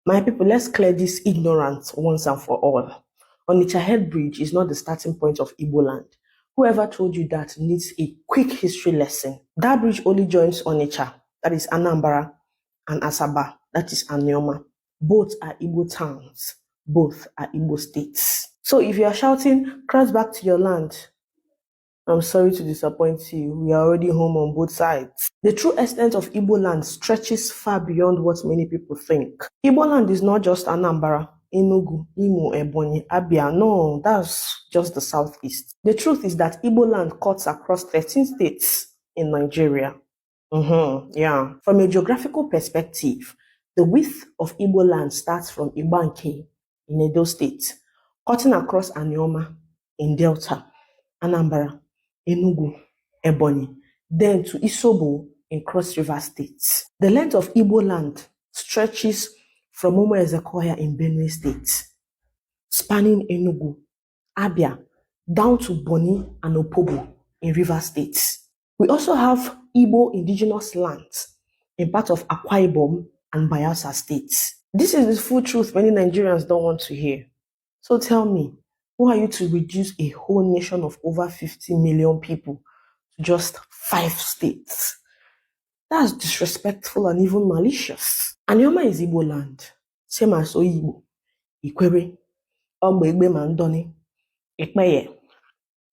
My people, let's clear this ignorance once and for all. Onitsha Head Bridge is not the starting point of Igbo land. Whoever told you that needs a quick history lesson. That bridge only joins Onitsha, that is Anambra, and Asaba, that is Anioma. Both are Igbo towns. Both are Igbo states. So if you are shouting, cross back to your land, I'm sorry to disappoint you. We are already home on both sides. The true extent of Igbo land stretches far beyond what many people think. Igbo land is not just Anambra, Enugu, Imo, Ebonyi, Abia. No, that's just the southeast. The truth is that Igbo land cuts across 13 states in Nigeria. Yeah. From a geographical perspective, the width of Igbo land starts from Ibanke in Edo State, cutting across Anioma in Delta, Anambra, Enugu, Ebonyi, then to Isobo in Cross River State. The length of Igbo land stretches from Momo Ezekoya in Benue State, spanning Enugu, Abia, down to Boni and Opobo in River State. We also have Igbo indigenous lands in part of Akwa Ibom and Bayelsa states. This is the full truth many Nigerians don't want to hear. So tell me, who are you to reduce a whole nation of over 50 million people to just 5 states? That's disrespectful and even malicious. Anioma is Igbo land, same as Oyibo, Ikwere, Ogbe Mandoni, Ekpeye,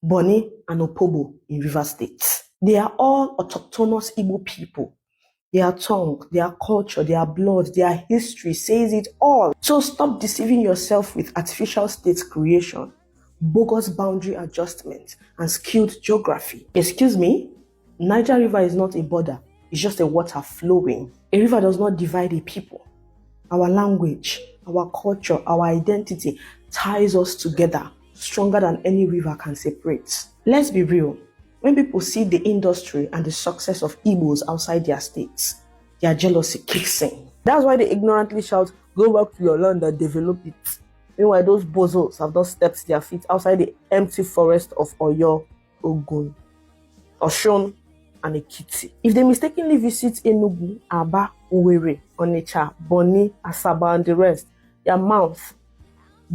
Boni, and Opobo in River State. They are all autochthonous Igbo people. Their tongue, their culture, their blood, their history says it all. So stop deceiving yourself with artificial state creation, bogus boundary adjustment, and skewed geography. Excuse me? Niger River is not a border. It's just a water flowing. A river does not divide a people. Our language, our culture, our identity ties us together stronger than any river can separate. Let's be real. When people see the industry and the success of Igbos outside their states, their jealousy kicks in. That's why they ignorantly shout, go back to your land and develop it. Meanwhile, those bozos have not stepped their feet outside the empty forest of Oyo, Ogun, Oshun, and Ekiti. If they mistakenly visit Enugu, Aba, Owerri, Onitsha, Boni, Asaba, and the rest, their mouth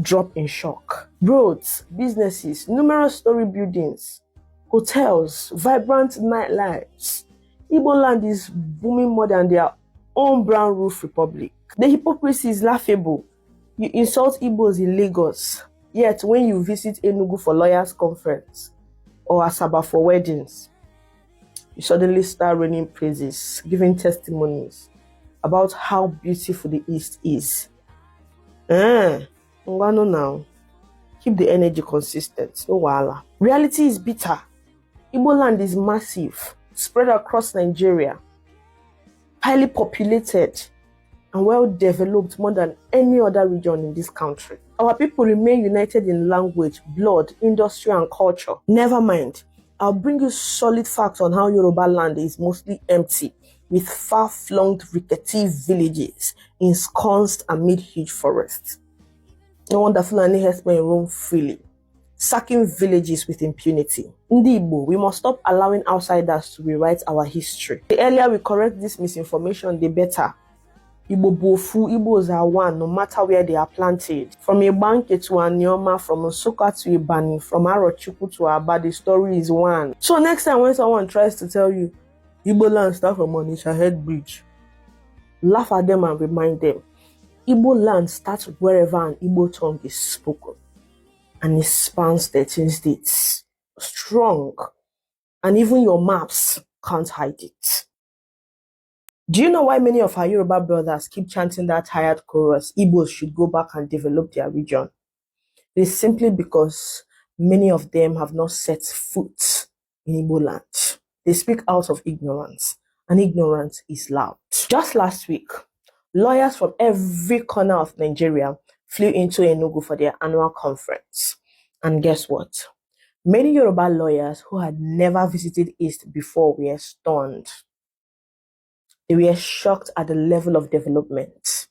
drop in shock. Roads, businesses, numerous story buildings, hotels, vibrant nightlives. Igbo land is booming more than their own brown roof republic. The hypocrisy is laughable. You insult Igbos in Lagos, yet when you visit Enugu for lawyers' conference or Asaba for weddings, you suddenly start raining praises, giving testimonies about how beautiful the East is. Ngwano now. Keep the energy consistent. No wahala. Reality is bitter. Igbo land is massive, spread across Nigeria, highly populated, and well developed more than any other region in this country. Our people remain united in language, blood, industry, and culture. Never mind, I'll bring you solid facts on how Yoruba land is mostly empty, with far-flung rickety villages ensconced amid huge forests. No wonder Fulani herdsmen roam freely, sacking villages with impunity. Ndi Igbo, we must stop allowing outsiders to rewrite our history. The earlier we correct this misinformation, the better. Igbo bofu, Igbos are one, no matter where they are planted. From Ibanke to Anioma, from Nsukka to Ibani, from Arochukwu to Aba, the story is one. So next time when someone tries to tell you, Igbo land start from Onitsha Head Bridge, laugh at them and remind them, Igbo land starts wherever an Igbo tongue is spoken, and it spans 13 states. Strong. And even your maps can't hide it. Do you know why many of our Yoruba brothers keep chanting that tired chorus, Igbos should go back and develop their region? It is simply because many of them have not set foot in Igbo land. They speak out of ignorance, and ignorance is loud. Just last week, lawyers from every corner of Nigeria flew into Enugu for their annual conference. And guess what? Many Yoruba lawyers who had never visited East before were stunned. They were shocked at the level of development,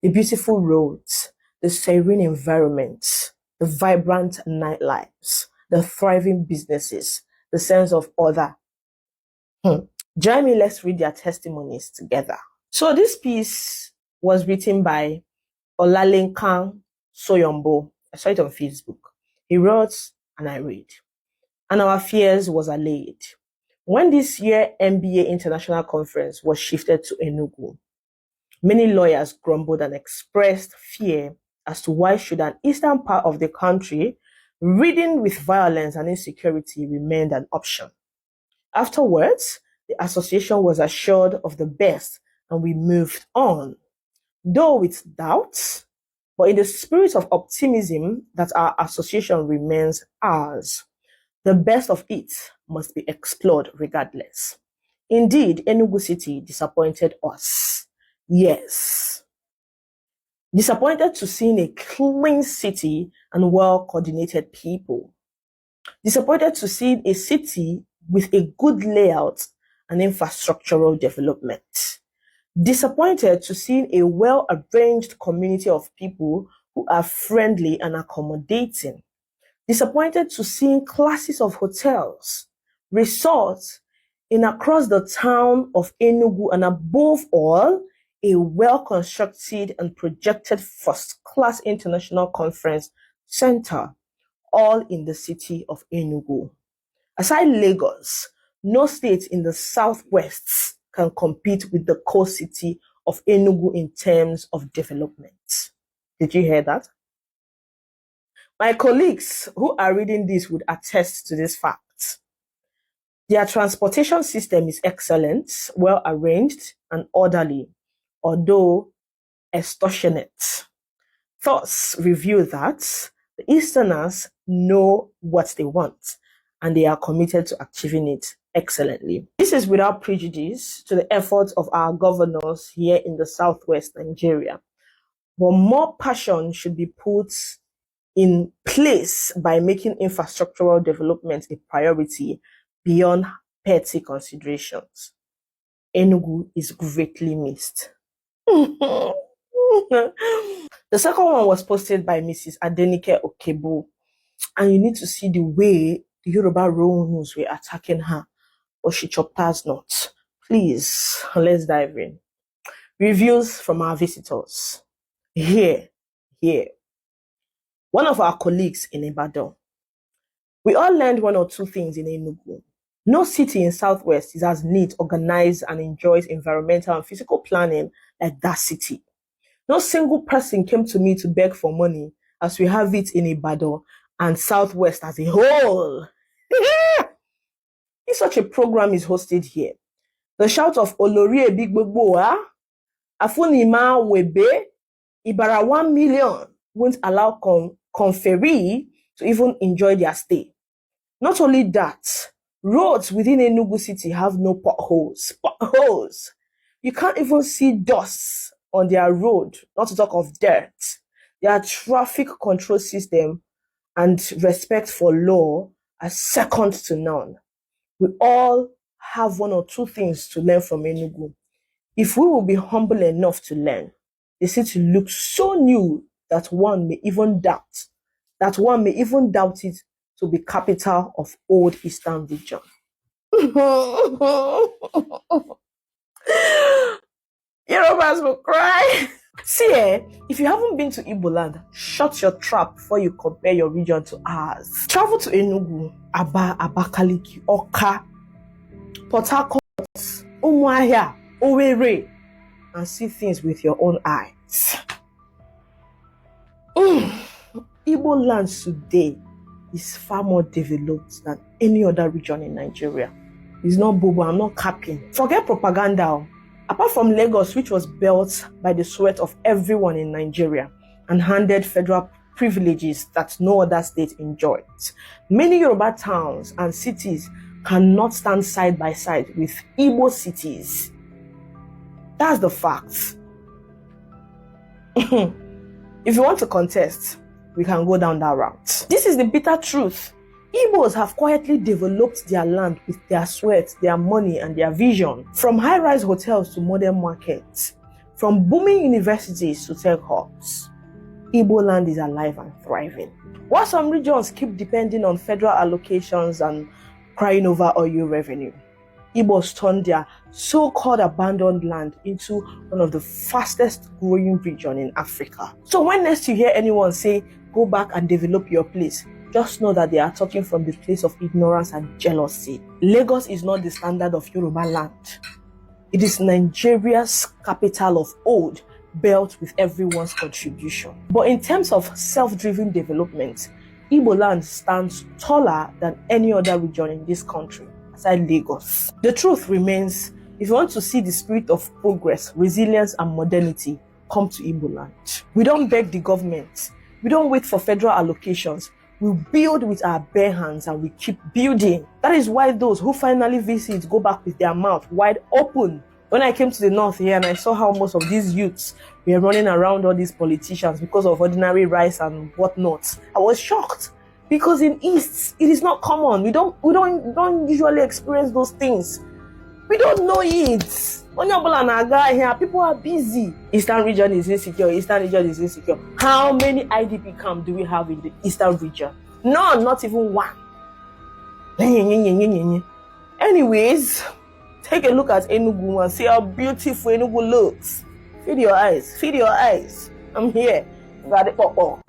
the beautiful roads, the serene environment, the vibrant nightlives, the thriving businesses, the sense of order. Join me, let's read their testimonies together. So this piece was written by Olalenkan Soyombo. I saw it on Facebook. He wrote, and I read, "And our fears was allayed. When this year MBA International Conference was shifted to Enugu, many lawyers grumbled and expressed fear as to why should an eastern part of the country ridden with violence and insecurity remained an option. Afterwards, the association was assured of the best and we moved on, though with doubts, but in the spirit of optimism that our association remains ours. The best of it must be explored regardless. Indeed, Enugu City disappointed us. Yes. Disappointed to seeing a clean city and well-coordinated people. Disappointed to see a city with a good layout and infrastructural development. Disappointed to see a well-arranged community of people who are friendly and accommodating. Disappointed to see classes of hotels, resorts in across the town of Enugu, and above all, a well-constructed and projected first-class international conference center, all in the city of Enugu. Aside Lagos, no state in the southwest can compete with the core city of Enugu in terms of development." Did you hear that? My colleagues who are reading this would attest to this fact. Their transportation system is excellent, well arranged, and orderly, although extortionate. Thus reveal that the Easterners know what they want, and they are committed to achieving it excellently. This is without prejudice to the efforts of our governors here in the southwest Nigeria. But more passion should be put in place by making infrastructural development a priority beyond petty considerations. Enugu is greatly missed. The second one was posted by Mrs. Adenike Okebo, and you need to see the way the Yoruba Rohans were attacking her, but she chopped us not. Please, let's dive in. Reviews from our visitors. Here. One of our colleagues in Ibadan. We all learned one or two things in Enugu. No city in Southwest is as neat, organized, and enjoys environmental and physical planning like that city. No single person came to me to beg for money as we have it in Ibadan and Southwest as a whole. If such a program is hosted here, the shout of Olori Ebigboboa, Afunima Webe, Ibara 1 million won't allow conferee to even enjoy their stay. Not only that, roads within Enugu City have no potholes. You can't even see dust on their road, not to talk of dirt. Their traffic control system and respect for law are second to none. We all have one or two things to learn from Enugu. If we will be humble enough to learn, the city looks so new that one may even doubt it to be capital of old Eastern region. Yorubas will cry. See, if you haven't been to Igbo land, shut your trap before you compare your region to ours. Travel to Enugu, Aba, Abakaliki, Oka, Port Harcourt, Umuahia, Owerri, and see things with your own eyes. Igbo land today is far more developed than any other region in Nigeria. It's not bobo, I'm not capping. Forget propaganda. Apart from Lagos, which was built by the sweat of everyone in Nigeria and handed federal privileges that no other state enjoyed, many Yoruba towns and cities cannot stand side by side with Igbo cities. That's the fact. If you want to contest, we can go down that route. This is the bitter truth. Igbos have quietly developed their land with their sweat, their money, and their vision. From high-rise hotels to modern markets, from booming universities to tech hubs, Igbo land is alive and thriving. While some regions keep depending on federal allocations and crying over oil revenue, Igbos turned their so-called abandoned land into one of the fastest growing region in Africa. So when next you hear anyone say, go back and develop your place, just know that they are talking from the place of ignorance and jealousy. Lagos is not the standard of Yoruba land. It is Nigeria's capital of old, built with everyone's contribution. But in terms of self-driven development, Igbo land stands taller than any other region in this country, aside Lagos. The truth remains, if you want to see the spirit of progress, resilience, and modernity, come to Igbo land. We don't beg the government. We don't wait for federal allocations. We build with our bare hands and we keep building. That is why those who finally visit go back with their mouth wide open. When I came to the north here and I saw how most of these youths were running around all these politicians because of ordinary rice and whatnot, I was shocked. Because in East, it is not common. We don't usually experience those things. We don't know it. Here, people are busy. Eastern region is insecure. Eastern region is insecure. How many IDP camps do we have in the Eastern region? None, not even one. Anyways, take a look at Enugu and see how beautiful Enugu looks. Feed your eyes. Feed your eyes. I'm here. Got it, pop.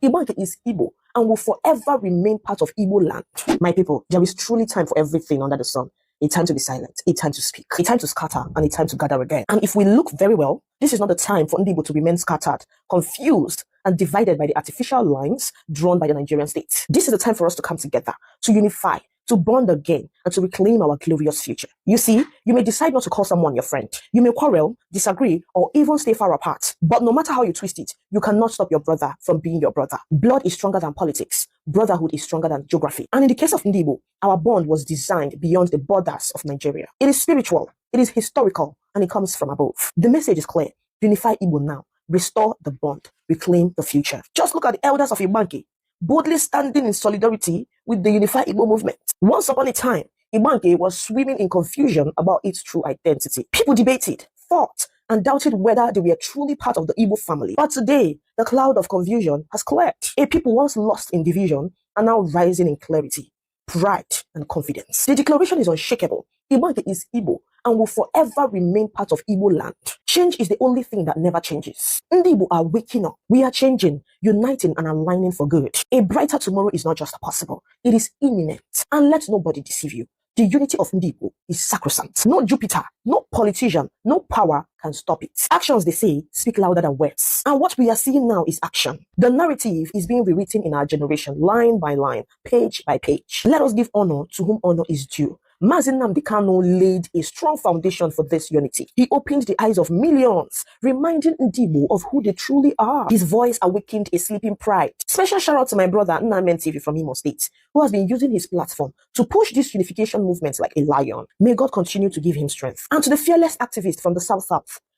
Igbo is Igbo and will forever remain part of Igbo land. My people, there is truly time for everything under the sun. A time to be silent, a time to speak, a time to scatter, and a time to gather again. And if we look very well, this is not the time for Igbo to remain scattered, confused, and divided by the artificial lines drawn by the Nigerian state. This is the time for us to come together, to unify, to bond again, and to reclaim our glorious future. You see, you may decide not to call someone your friend. You may quarrel, disagree, or even stay far apart. But no matter how you twist it, you cannot stop your brother from being your brother. Blood is stronger than politics. Brotherhood is stronger than geography. And in the case of Igbo, our bond was designed beyond the borders of Nigeria. It is spiritual, it is historical, and it comes from above. The message is clear. Unify Igbo now. Restore the bond. Reclaim the future. Just look at the elders of Ibanki, boldly standing in solidarity with the Unified Igbo movement. Once upon a time, Ibanki was swimming in confusion about its true identity. People debated, fought, and doubted whether they were truly part of the Igbo family. But today, the cloud of confusion has cleared. A people once lost in division are now rising in clarity, pride, and confidence. The declaration is unshakable. Ibanki is Igbo and will forever remain part of Igbo land. Change is the only thing that never changes. Igbo are waking up. We are changing, uniting, and aligning for good. A brighter tomorrow is not just possible. It is imminent. And let nobody deceive you. The unity of Igbo is sacrosanct. No Jupiter, no politician, no power can stop it. Actions, they say, speak louder than words. And what we are seeing now is action. The narrative is being rewritten in our generation, line by line, page by page. Let us give honor to whom honor is due. Mazi Nnamdi Kanu laid a strong foundation for this unity. He opened the eyes of millions, reminding Igbo of who they truly are. His voice awakened a sleeping pride. Special shout out to my brother Nnamen TV from Imo State, who has been using his platform to push this unification movement like a lion. May God continue to give him strength. And to the fearless activist from the South,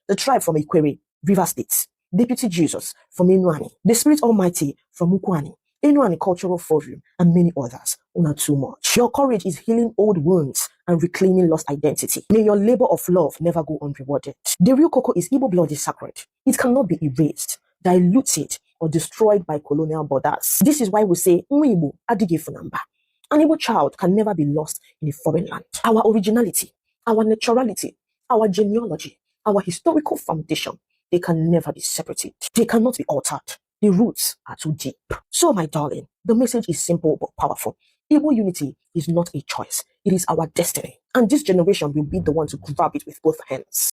the tribe from Ikwere, River State, Deputy Jesus from Enuani, the Spirit Almighty from Ukwani, Enuani Cultural Forum, and many others. Not too much. Your courage is healing old wounds and reclaiming lost identity. May your labor of love never go unrewarded. The real cocoa is Igbo blood is sacred. It cannot be erased, diluted, or destroyed by colonial borders. This is why we say, Igbo adige funamba. An Igbo child can never be lost in a foreign land. Our originality, our naturality, our genealogy, our historical foundation, they can never be separated. They cannot be altered. The roots are too deep. So, my darling, the message is simple but powerful. Igbo unity is not a choice, it is our destiny. And this generation will be the one to grab it with both hands.